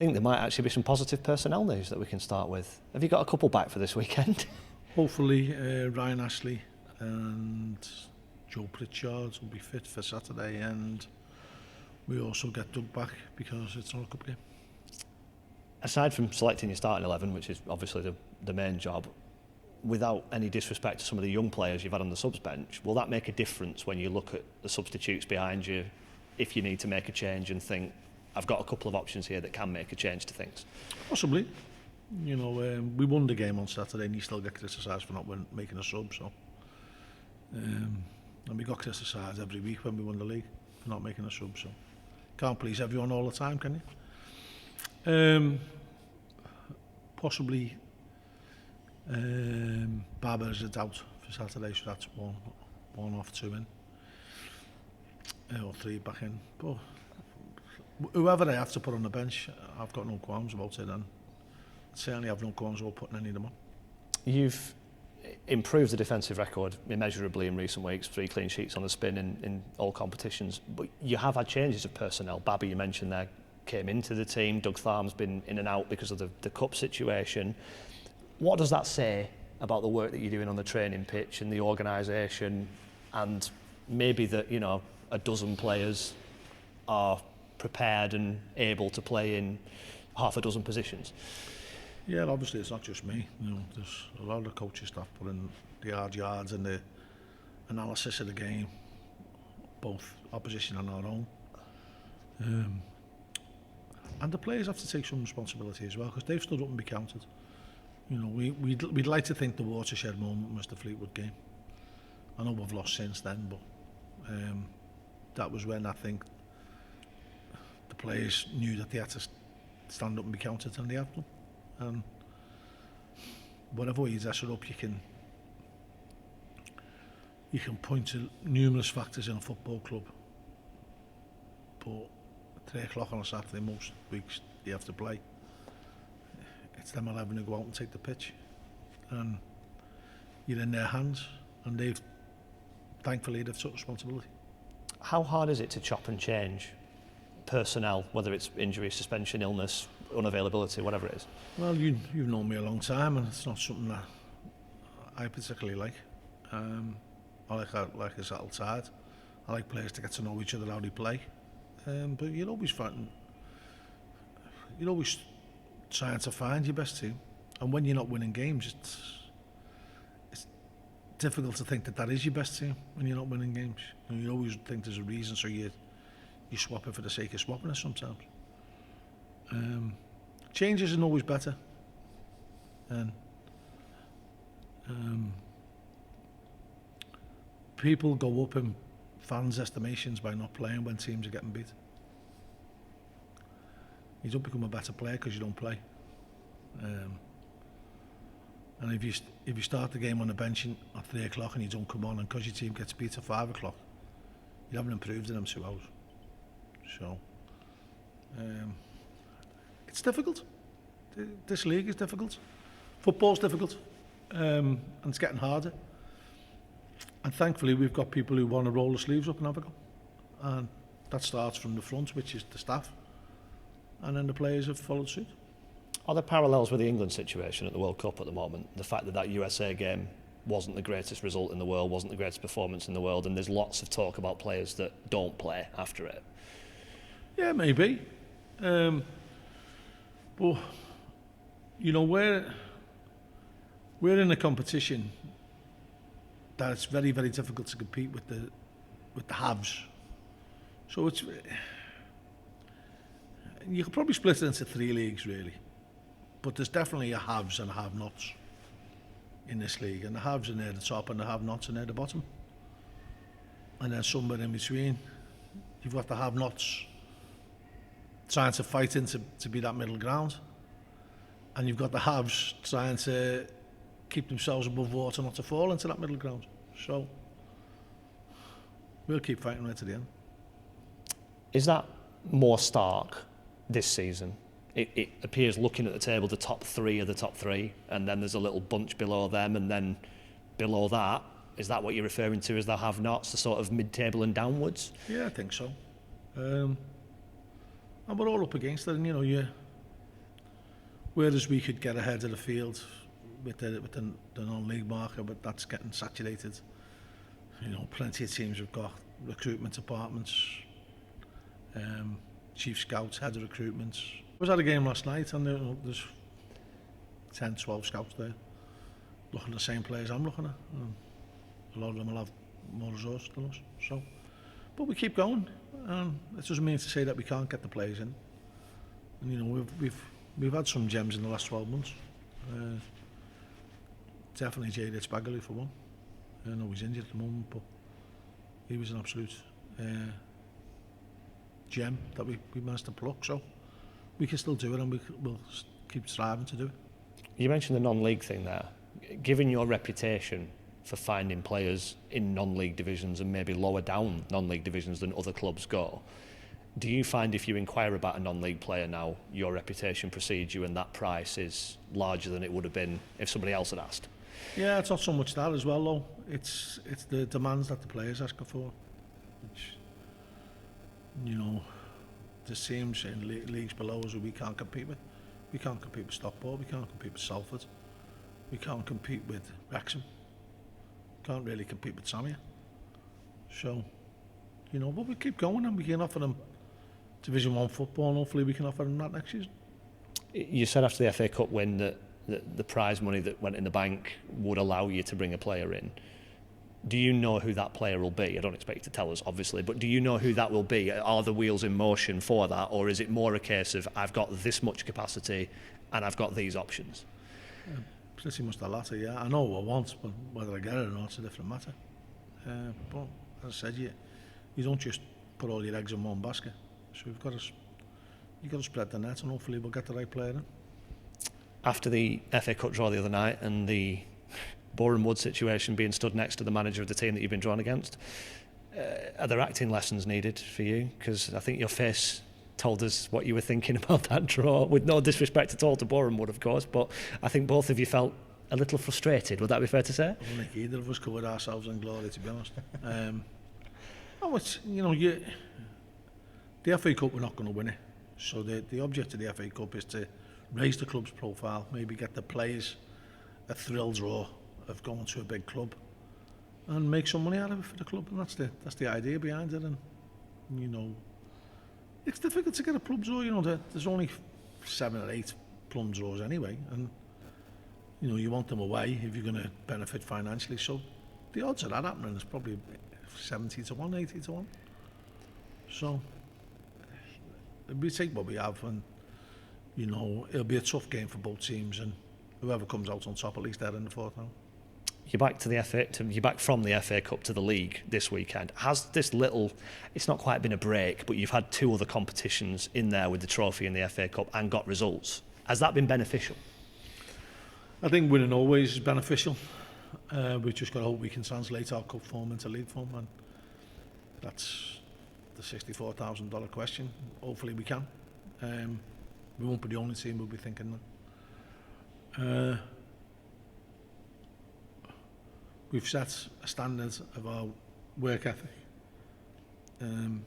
I think there might actually be some positive personnel news that we can start with. Have you got a couple back for this weekend? Hopefully Ryan Ashley and Joe Pritchard will be fit for Saturday, and we also get Doug back because it's not a cup game. Aside from selecting your starting 11, which is obviously the main job, without any disrespect to some of the young players you've had on the subs bench, will that make a difference when you look at the substitutes behind you if you need to make a change and think, I've got a couple of options here that can make a change to things? Possibly. You know, we won the game on Saturday and you still get criticised for not making a sub, so and we got criticised every week when we won the league for not making a sub, so can't please everyone all the time, can you? Possibly Barber is a doubt for Saturday, so that's one off, two in, or three back in. But whoever I have to put on the bench, I've got no qualms about it, and certainly have no qualms about putting any of them on. You've improved the defensive record immeasurably in recent weeks, 3 clean sheets on the spin in all competitions, but you have had changes of personnel. Babby, you mentioned there, came into the team. Doug Tharm's been in and out because of the cup situation. What does that say about the work that you're doing on the training pitch and the organisation, and maybe that, you know, a dozen players are prepared and able to play in half a dozen positions? Yeah, obviously it's not just me. You know, there's a lot of coaching staff putting the hard yards and the analysis of the game, both opposition and our own. And the players have to take some responsibility as well, because they've stood up and be counted. You know, we'd like to think the watershed moment was the Fleetwood game. I know we've lost since then, but that was when I think the players knew that they had to stand up and be counted, and they have done. And whatever way you dress it up, you can point to numerous factors in a football club, but at 3 o'clock on a Saturday, most weeks you have to play. It's them 11 who go out and take the pitch, and you're in their hands, and thankfully they've took responsibility. How hard is it to chop and change personnel, whether it's injury, suspension, illness, unavailability, whatever it is? Well, you've known me a long time, and it's not something that I particularly like. I like a settled side. I like players to get to know each other, how they play. But you're always trying to find your best team, and when you're not winning games, it's difficult to think that is your best team when you're not winning games. You always think there's a reason, so you swap it for the sake of swapping it sometimes. Changes are always better, and people go up in fans' estimations by not playing when teams are getting beat. You don't become a better player because you don't play. And if you start the game on the bench at 3 o'clock and you don't come on, and because your team gets beat at 5 o'clock, you haven't improved in them 2 hours. So it's difficult. This league is difficult. Football's difficult, and it's getting harder. And thankfully, we've got people who want to roll the sleeves up and have a go. And that starts from the front, which is the staff, and then the players have followed suit. Are there parallels with the England situation at the World Cup at the moment? The fact that USA game wasn't the greatest result in the world, wasn't the greatest performance in the world, and there's lots of talk about players that don't play after it. Yeah, maybe. But, you know, we're in a competition that it's very, very difficult to compete with the haves. So you could probably split it into 3 leagues, really. But there's definitely a haves and a have-nots in this league. And the haves are near the top and the have-nots are near the bottom. And then somewhere in between, you've got the have-nots trying to fight to be that middle ground. And you've got the haves trying to keep themselves above water, not to fall into that middle ground. So we'll keep fighting right to the end. Is that more stark this season? It appears, looking at the table, the top 3 are the top 3, and then there's a little bunch below them, and then below that, is that what you're referring to as the have-nots, the sort of mid-table and downwards? Yeah, I think so. And we're all up against it, and you know, Whereas we could get ahead of the field with the non-league market, but that's getting saturated. You know, plenty of teams have got recruitment departments, chief scouts, head of recruitments. I was at a game last night and there's 10, 12 scouts there looking at the same players I'm looking at. And a lot of them will have more resource than us. So, but we keep going. It doesn't mean to say that we can't get the players in. And, you know, we've had some gems in the last 12 months. Definitely J.D. Spagley for one. I know he's injured at the moment, but he was an absolute gem that we managed to pluck. So we can still do it, and we'll keep striving to do it. You mentioned the non-league thing there. Given your reputation for finding players in non-league divisions and maybe lower down non-league divisions than other clubs go, do you find if you inquire about a non-league player now, your reputation precedes you and that price is larger than it would have been if somebody else had asked? Yeah, it's not so much that as well, though. It's the demands that the players ask for. Which, you know, the teams in leagues below us we can't compete with. We can't compete with Stockport, we can't compete with Salford, we can't compete with Wrexham, can't really compete with Samia. So, you know, but we keep going and we can offer them Division 1 football, and hopefully we can offer them that next season. You said after the FA Cup win that the prize money that went in the bank would allow you to bring a player in. Do you know who that player will be? I don't expect you to tell us, obviously, but do you know who that will be? Are the wheels in motion for that, or is it more a case of I've got this much capacity and I've got these options? Pretty much the latter, yeah. I know what I want, but whether I get it or not, it's a different matter. But as I said, you don't just put all your eggs in one basket. So you've got to spread the net, and hopefully we'll get the right player in. After the FA Cup draw the other night and the Boreham Wood situation, being stood next to the manager of the team that you've been drawn against, are there acting lessons needed for you? Because I think your face told us what you were thinking about that draw, with no disrespect at all to Boreham Wood, of course, but I think both of you felt a little frustrated. Would that be fair to say? I don't think either of us covered ourselves in glory, to be honest. It's, you know, the FA Cup, we're not going to win it. So the object of the FA Cup is to raise the club's profile, maybe get the players a thrill draw of going to a big club and make some money out of it for the club, and that's the idea behind it. And you know, it's difficult to get a plum draw. You know, there's only 7 or 8 plum draws anyway, and you know, you want them away if you're going to benefit financially. So the odds of that happening is probably 70 to 1, 80 to 1. So we take what we have, and you know, it'll be a tough game for both teams, and whoever comes out on top, at least they're in the fourth round. You're back from the FA Cup to the league this weekend. Has this it's not quite been a break, but you've had 2 other competitions in there with the trophy and the FA Cup and got results. Has that been beneficial? I think winning always is beneficial. We've just got to hope we can translate our cup form into league form, and that's the $64,000 question. Hopefully we can. We won't be the only team who'll be thinking that. We've set a standard of our work ethic and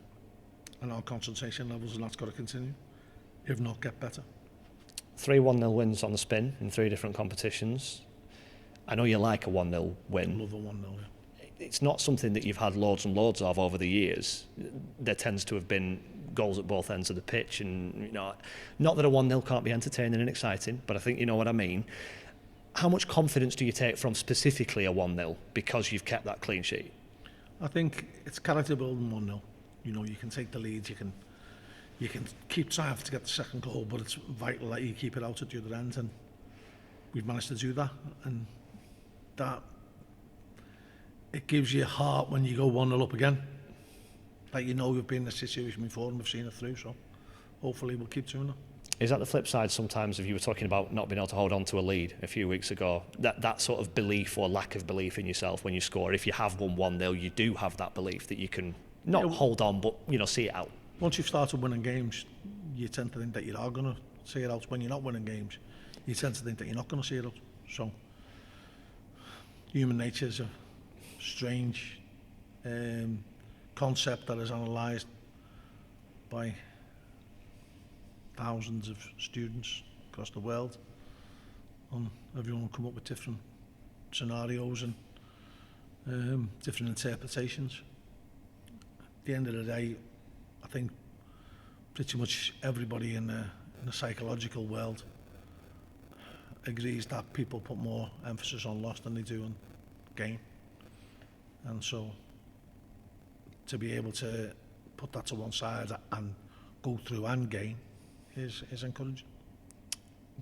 our concentration levels, and that's got to continue, if not get better. 3 1-0 wins on the spin in 3 different competitions. I know you like a 1-0 win. Love a 1-0, yeah. It's not something that you've had loads and loads of over the years. There tends to have been goals at both ends of the pitch, and you know, not that a 1-0 can't be entertaining and exciting, but I think you know what I mean. How much confidence do you take from specifically a 1-0 because you've kept that clean sheet? I think it's character building 1-0. You know, you can take the lead, you can keep trying to get the second goal, but it's vital that you keep it out at the other end, and we've managed to do that, and that it gives you heart when you go 1-0 up again. Like, you know, we've been in this situation before and we've seen it through, so hopefully we'll keep doing that. Is that the flip side sometimes, if you were talking about not being able to hold on to a lead a few weeks ago, that sort of belief or lack of belief in yourself when you score? If you have won 1-0, you do have that belief that you can not hold on, but you know, see it out. Once you've started winning games, you tend to think that you are going to see it out. When you're not winning games, you tend to think that you're not going to see it out. So human nature is a strange concept that is analysed by thousands of students across the world, and everyone will come up with different scenarios and different interpretations. At the end of the day, I think pretty much everybody in the psychological world agrees that people put more emphasis on loss than they do on gain, and so to be able to put that to one side and go through and gain is encouraging.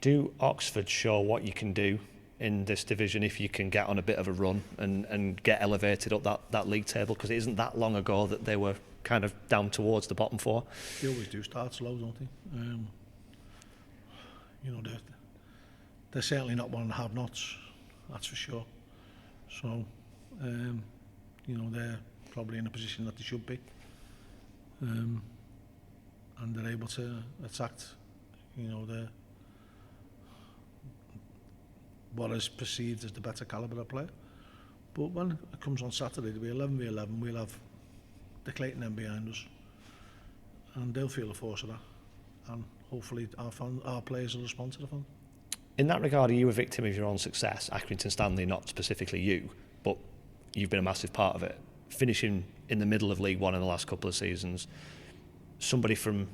Do Oxford show what you can do in this division if you can get on a bit of a run and get elevated up that league table? Because it isn't that long ago that they were kind of down towards the bottom four. They always do start slow, don't they? You know, they're certainly not one to have nots, that's for sure. So, you know, they're probably in a position that they should be. And they're able to attract, you know, what is perceived as the better calibre of player. But when it comes on Saturday, it'll be 11v11, we'll have the Clayton then behind us, and they'll feel the force of that, and hopefully our players will respond to the fun. In that regard, are you a victim of your own success? Accrington Stanley, not specifically you, but you've been a massive part of it. Finishing in the middle of League One in the last couple of seasons, somebody from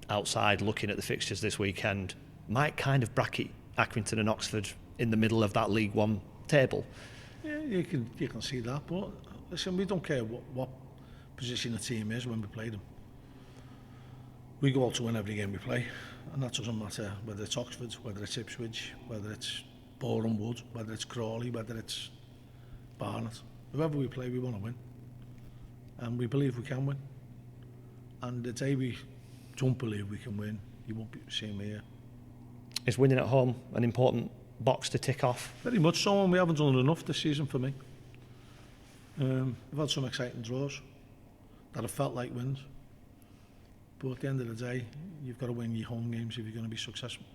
outside looking at the fixtures this weekend might kind of bracket Accrington and Oxford in the middle of that League One table. Yeah, you can see that, but listen, we don't care what position the team is when we play them. We go out to win every game we play, and that doesn't matter whether it's Oxford, whether it's Ipswich, whether it's Boreham Wood, whether it's Crawley, whether it's Barnet. Whoever we play, we want to win, and we believe we can win. And the day we don't believe we can win, you won't be seeing me here. Is winning at home an important box to tick off? Very much so, and we haven't done enough this season for me. We've had some exciting draws that have felt like wins, but at the end of the day, you've got to win your home games if you're going to be successful.